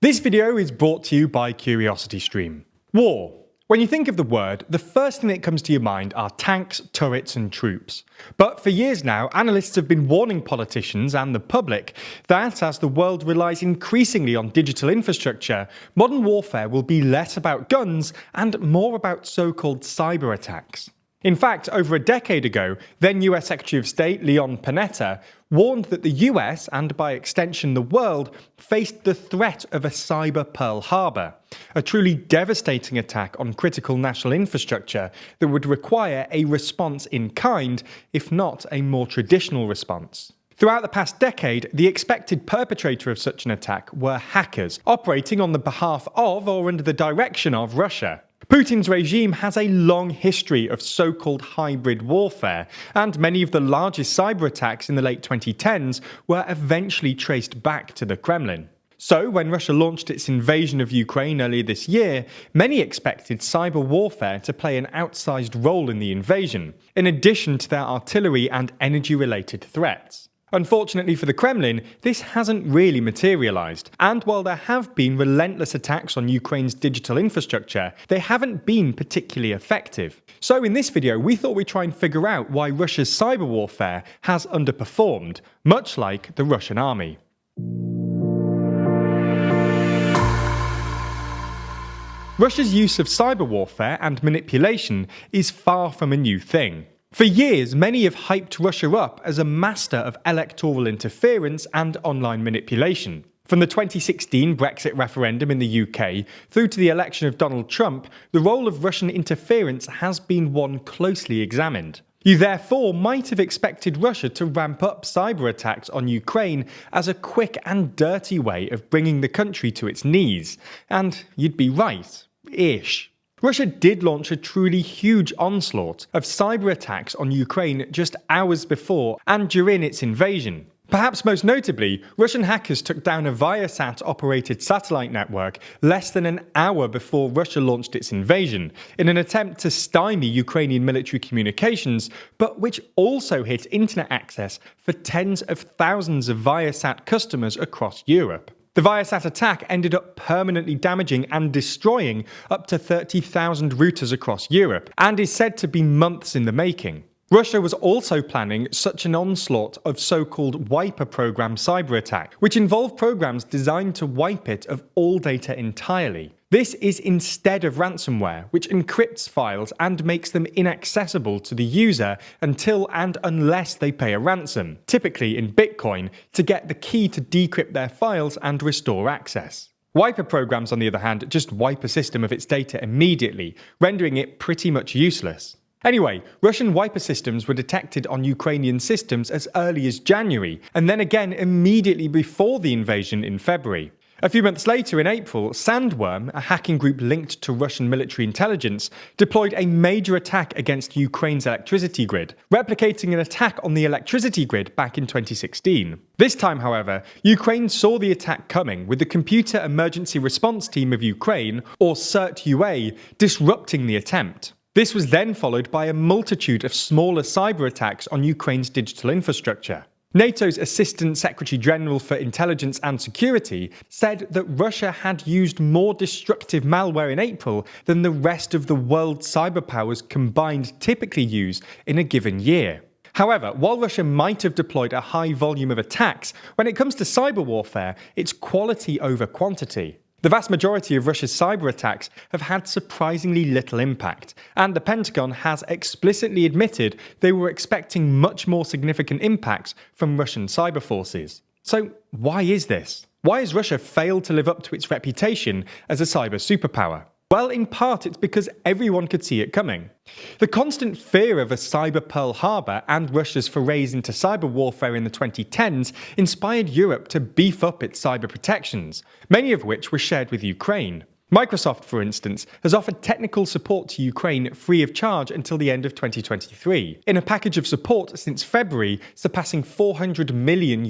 This video is brought to you by CuriosityStream. War. When you think of the word, the first thing that comes to your mind are tanks, turrets and troops. But for years now, analysts have been warning politicians and the public that as the world relies increasingly on digital infrastructure, modern warfare will be less about guns and more about so-called cyber attacks. In fact, over a decade ago, then US Secretary of State Leon Panetta warned that the US, and by extension the world, faced the threat of a cyber Pearl Harbor, a truly devastating attack on critical national infrastructure that would require a response in kind, if not a more traditional response. Throughout the past decade, the expected perpetrator of such an attack were hackers, operating on the behalf of or under the direction of Russia. Putin's regime has a long history of so-called hybrid warfare, and many of the largest cyber attacks in the late 2010s were eventually traced back to the Kremlin. So, when Russia launched its invasion of Ukraine earlier this year, many expected cyber warfare to play an outsized role in the invasion, in addition to their artillery and energy-related threats. Unfortunately for the Kremlin, this hasn't really materialized, and while there have been relentless attacks on Ukraine's digital infrastructure, they haven't been particularly effective. So in this video, we thought we'd try and figure out why Russia's cyber warfare has underperformed, much like the Russian army. Russia's use of cyber warfare and manipulation is far from a new thing. For years, many have hyped Russia up as a master of electoral interference and online manipulation. From the 2016 Brexit referendum in the UK through to the election of Donald Trump, the role of Russian interference has been one closely examined. You therefore might have expected Russia to ramp up cyber attacks on Ukraine as a quick and dirty way of bringing the country to its knees. And you'd be right. Ish. Russia did launch a truly huge onslaught of cyber attacks on Ukraine just hours before and during its invasion. Perhaps most notably, Russian hackers took down a Viasat-operated satellite network less than an hour before Russia launched its invasion, in an attempt to stymie Ukrainian military communications, but which also hit internet access for tens of thousands of Viasat customers across Europe. The Viasat attack ended up permanently damaging and destroying up to 30,000 routers across Europe, and is said to be months in the making. Russia was also planning such an onslaught of so-called wiper program cyber attack, which involved programs designed to wipe it of all data entirely. This is instead of ransomware, which encrypts files and makes them inaccessible to the user until and unless they pay a ransom, typically in Bitcoin, to get the key to decrypt their files and restore access. Wiper programs, on the other hand, just wipe a system of its data immediately, rendering it pretty much useless. Anyway, Russian wiper systems were detected on Ukrainian systems as early as January, and then again immediately before the invasion in February. A few months later, in April, Sandworm, a hacking group linked to Russian military intelligence, deployed a major attack against Ukraine's electricity grid, replicating an attack on the electricity grid back in 2016. This time, however, Ukraine saw the attack coming, with the Computer Emergency Response Team of Ukraine, or CERT-UA, disrupting the attempt. This was then followed by a multitude of smaller cyber attacks on Ukraine's digital infrastructure. NATO's Assistant Secretary-General for Intelligence and Security said that Russia had used more destructive malware in April than the rest of the world's cyberpowers combined typically use in a given year. However, while Russia might have deployed a high volume of attacks, when it comes to cyber warfare, it's quality over quantity. The vast majority of Russia's cyber attacks have had surprisingly little impact, and the Pentagon has explicitly admitted they were expecting much more significant impacts from Russian cyber forces. So why is this? Why has Russia failed to live up to its reputation as a cyber superpower? Well, in part it's because everyone could see it coming. The constant fear of a cyber Pearl Harbor and Russia's forays into cyber warfare in the 2010s inspired Europe to beef up its cyber protections, many of which were shared with Ukraine. Microsoft, for instance, has offered technical support to Ukraine free of charge until the end of 2023, in a package of support since February surpassing $400 million.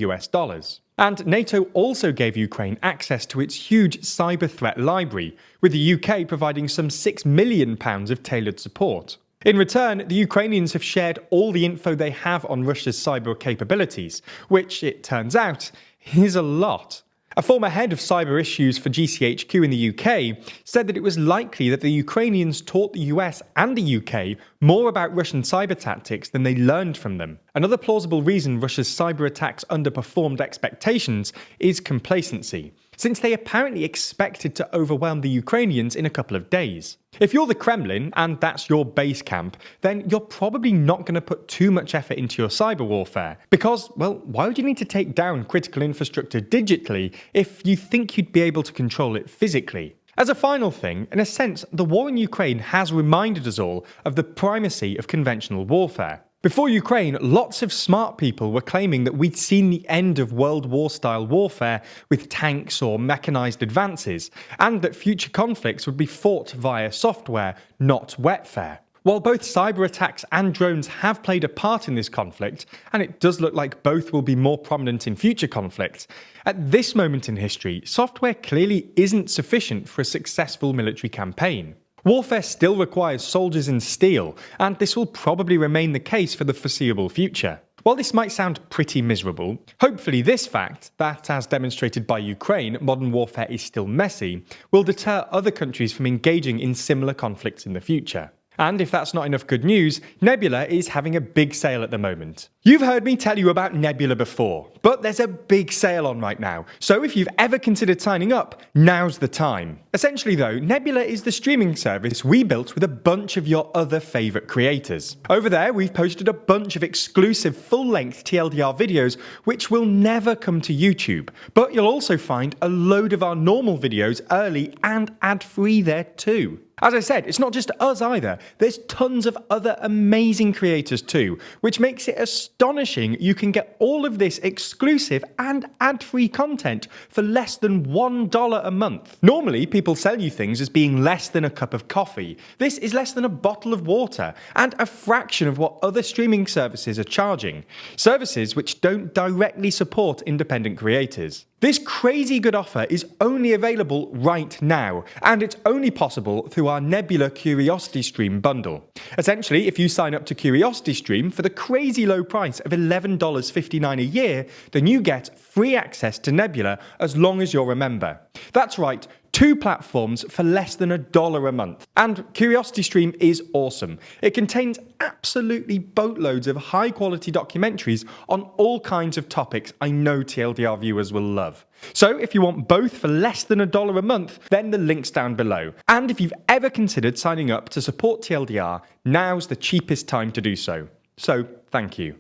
And NATO also gave Ukraine access to its huge cyber threat library, with the UK providing some £6 million of tailored support. In return, the Ukrainians have shared all the info they have on Russia's cyber capabilities, which, it turns out, is a lot. A former head of cyber issues for GCHQ in the UK said that it was likely that the Ukrainians taught the US and the UK more about Russian cyber tactics than they learned from them. Another plausible reason Russia's cyber attacks underperformed expectations is complacency, since they apparently expected to overwhelm the Ukrainians in a couple of days. If you're the Kremlin, and that's your base camp, then you're probably not going to put too much effort into your cyber warfare. Because, well, why would you need to take down critical infrastructure digitally if you think you'd be able to control it physically? As a final thing, in a sense, the war in Ukraine has reminded us all of the primacy of conventional warfare. Before Ukraine, lots of smart people were claiming that we'd seen the end of World War-style warfare with tanks or mechanized advances, and that future conflicts would be fought via software, not wetfare. While both cyber attacks and drones have played a part in this conflict, and it does look like both will be more prominent in future conflicts, at this moment in history, software clearly isn't sufficient for a successful military campaign. Warfare still requires soldiers in steel, and this will probably remain the case for the foreseeable future. While this might sound pretty miserable, hopefully this fact, that as demonstrated by Ukraine, modern warfare is still messy, will deter other countries from engaging in similar conflicts in the future. And if that's not enough good news, Nebula is having a big sale at the moment. You've heard me tell you about Nebula before, but there's a big sale on right now, so if you've ever considered signing up, now's the time. Essentially though, Nebula is the streaming service we built with a bunch of your other favourite creators. Over there, we've posted a bunch of exclusive full-length TLDR videos which will never come to YouTube, but you'll also find a load of our normal videos early and ad-free there too. As I said, it's not just us either, there's tons of other amazing creators too, which makes it astonishing you can get all of this exclusive and ad-free content for less than $1 a month. Normally, people sell you things as being less than a cup of coffee. This is less than a bottle of water, and a fraction of what other streaming services are charging. Services which don't directly support independent creators. This crazy good offer is only available right now, and it's only possible through our Nebula Curiosity Stream bundle. Essentially, if you sign up to Curiosity Stream for the crazy low price of $11.59 a year, then you get free access to Nebula as long as you're a member. That's right, 2 platforms for less than $1 a month. And Curiosity Stream is awesome. It contains absolutely boatloads of high-quality documentaries on all kinds of topics I know TLDR viewers will love. So if you want both for less than $1 a month, then the link's down below. And if you've ever considered signing up to support TLDR, now's the cheapest time to do so. So, thank you.